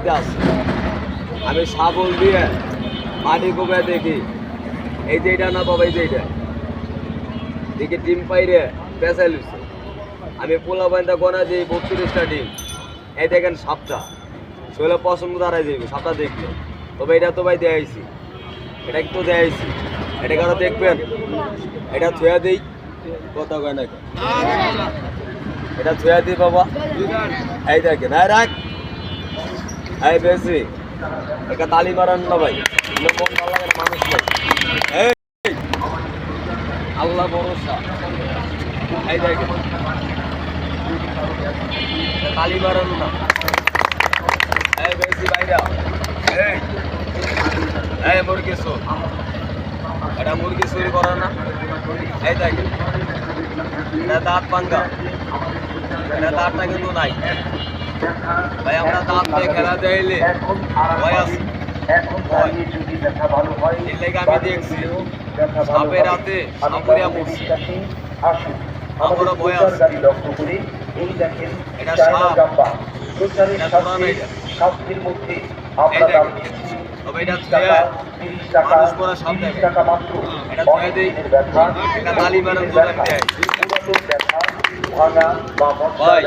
বাড়িতে আছে। আমি শাবল দিয়ে মাটি কোপে দেখি, এই যে এটা না বাবা, এই যে এটা দেখি ডিম পাইরে পেঁচাই লুছে। আমি পোলা বাইন্দা গোনা দিই 32টা ডিম। এই দেখেন সাপটা শৈলে পছন্দ দাঁড়াই যাবে সাপটা দেখলে। তবে এটা তো ভাই দেয়াইছি, এটা কিন্তু দেয়াইছি, এটা কারো দেখবেন। এটা থুয়া দিই, কথা কয় না, এটা থুয়া দিই বাবা। এই দেখেন, হ্যাঁ রাখ, এই বেশি এটা তালি মারান না ভাই, মন ভালো লাগে না, মানুষ নেই। এই আল্লাহ ভরসা, এই দেখেন তালি মারান না। এই বেশি বাইরা, এই মুরগি চোর, এটা মুরগি চুরি করে না। এই দেখেন এটা দাঁত ভাঙ্গা, এটা দাঁতটা কিন্তু নাই ভাই। আমরা দাঁত দিয়ে খেলা দেয়লে ভয় আছে, এর লেগে আমি দেখছি সাপের রাতে সাপুরিয়া মরছে, আমারও ভয় আছে। এটা সাপ, এটা ধরা নাই, এই দেখেন। তবে এটা ধুয়ে মানুষ পরা সাপ দেখে, এটা ধুয়ে দিই, এটা তালি মারার জন্য ভাই।